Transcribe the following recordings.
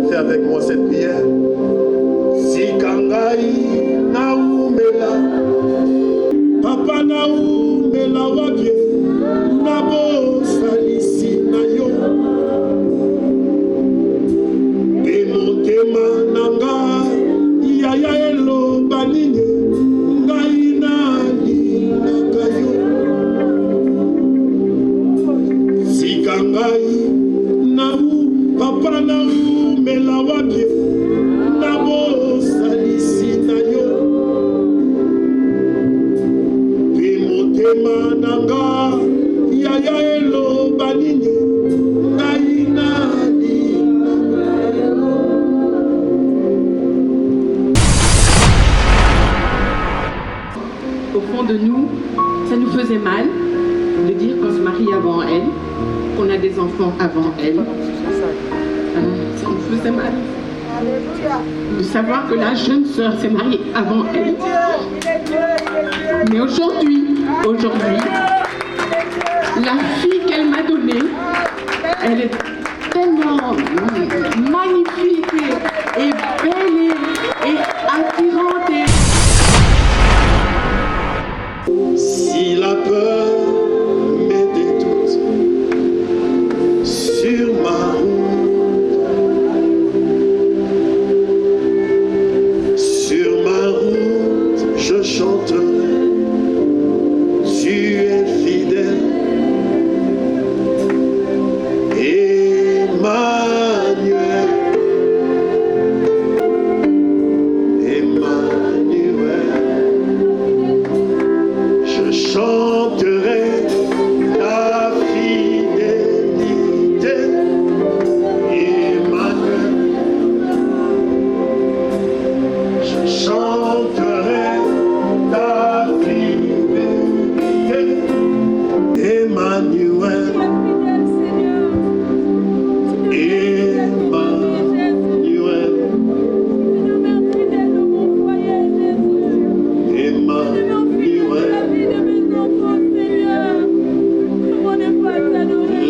Fais avec moi cette prière. Si kangai naumela, papa naumela wabie, nabo salisi na yo. Bemotema nanga, yaya elo banine, ngai nani nagayo. Si kangai papa na umela wabie nabo salisi na yo bimotema nanga yaya elo banini ngai nani. Au fond de nous, ça nous faisait mal de dire qu'on se marie avant elle, qu'on a des enfants avant elle. Ça me faisait mal de savoir que la jeune sœur s'est mariée avant elle. Mais aujourd'hui, la fille qu'elle m'a donnée, elle est tellement magnifique et belle et attirante. Si la peur met des doutes sur ma route, je chanterai, tu es fidèle, Emmanuel, Emmanuel, je chanterai ta fidélité, Emmanuel, je chanterai ta fidélité, Emmanuel,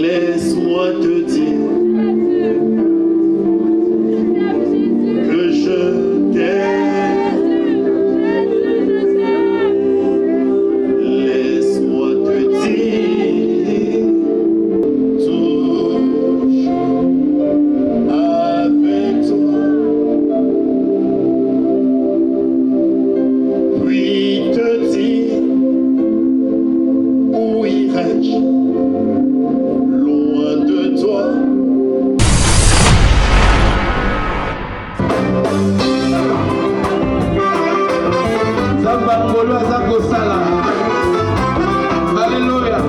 laisse-moi te dire que je t'aime. Laisse-moi te dire toujours avec toi. Puis te dire où irai-je loin de toi. Zambangolo azakosala. Alléluia.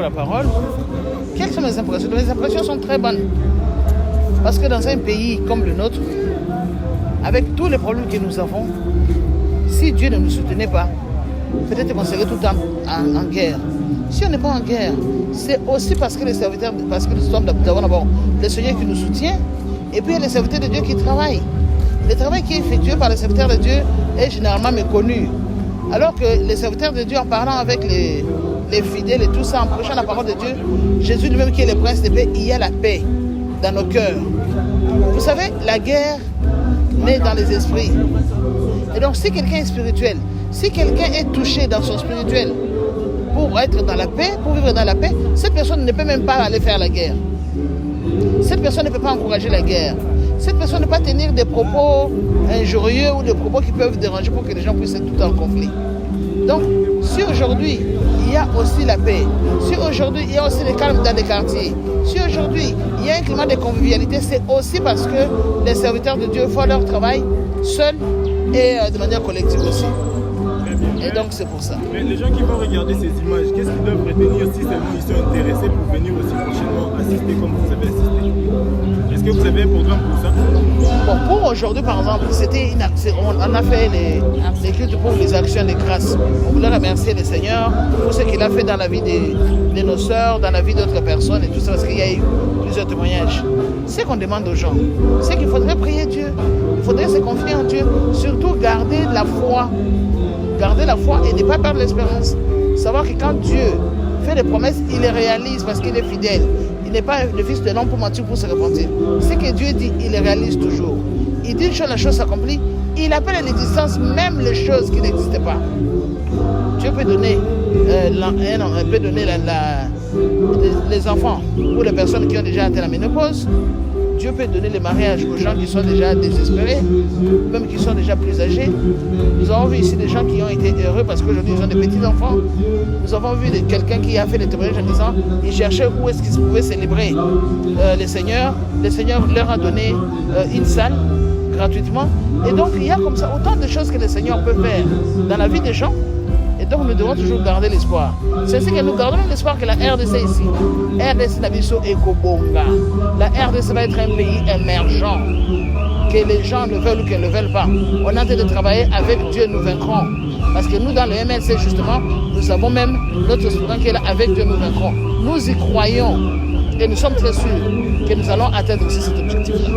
la parole. Quelles sont mes impressions? Mes impressions sont très bonnes. Parce que dans un pays comme le nôtre, avec tous les problèmes que nous avons, si Dieu ne nous soutenait pas, peut-être qu'on serait tout le temps en guerre. Si on n'est pas en guerre, c'est aussi parce que les serviteurs, parce que nous avons d'abord le Seigneur qui nous soutient, et puis il y a les serviteurs de Dieu qui travaillent. Le travail qui est effectué par les serviteurs de Dieu est généralement méconnu. Alors que les serviteurs de Dieu, en parlant avec les fidèles et tout ça, en prêchant la parole de Dieu, Jésus lui-même qui est le prince de paix, il y a la paix dans nos cœurs. Vous savez, la guerre naît dans les esprits. Et donc si quelqu'un est spirituel, si quelqu'un est touché dans son spirituel pour être dans la paix, pour vivre dans la paix, cette personne ne peut même pas aller faire la guerre. Cette personne ne peut pas encourager la guerre. Cette personne ne peut pas tenir des propos injurieux ou des propos qui peuvent déranger pour que les gens puissent être tout en conflit. Donc, si aujourd'hui, il y a aussi la paix, si aujourd'hui, il y a aussi le calme dans les quartiers, si aujourd'hui, il y a un climat de convivialité, c'est aussi parce que les serviteurs de Dieu font leur travail seuls et de manière collective aussi. Et donc, c'est pour ça. Mais les gens qui vont regarder ces images, qu'est-ce qu'ils doivent retenir si seulement ils sont intéressés pour venir aussi prochainement assister comme vous avez assisté? Est-ce que vous avez un programme pour ça? Bon, pour aujourd'hui, par exemple, on a fait les cultes pour les actions de grâce. On voulait remercier le Seigneur pour ce qu'il a fait dans la vie de nos sœurs, dans la vie d'autres personnes et tout ça, parce qu'il y a eu plusieurs témoignages. Ce qu'on demande aux gens, c'est qu'il faudrait prier Dieu, il faudrait se confier en Dieu, surtout garder la foi. Garder la foi et ne pas perdre l'espérance. Savoir que quand Dieu fait des promesses, il les réalise parce qu'il est fidèle. Il n'est pas le fils de l'homme pour mentir, pour se repentir. Ce que Dieu dit, il les réalise toujours. Il dit une chose, la chose s'accomplit. Il appelle à l'existence même les choses qui n'existaient pas. Dieu peut donner, peut donner les enfants ou les personnes qui ont déjà atteint la ménopause. Dieu peut donner le mariage aux gens qui sont déjà désespérés, même qui sont déjà plus âgés. Nous avons vu ici des gens qui ont été heureux parce qu'aujourd'hui ils ont des petits-enfants. Nous avons vu quelqu'un qui a fait des témoignages en disant qu'il cherchait où est-ce qu'ils pouvaient célébrer le Seigneur. Le Seigneur leur a donné une salle gratuitement. Et donc il y a comme ça autant de choses que le Seigneur peut faire dans la vie des gens. Et donc nous devons toujours garder l'espoir. C'est ainsi que nous gardons l'espoir que la RDC ici, RDC Nabiso et Kobonga, la RDC va être un pays émergent. Que les gens le veulent ou qu'ils ne le veulent pas. On est en train de travailler avec Dieu, nous vaincrons. Parce que nous, dans le MLC, justement, nous avons même notre slogan qui est là, avec Dieu, nous vaincrons. Nous y croyons et nous sommes très sûrs que nous allons atteindre aussi cet objectif-là.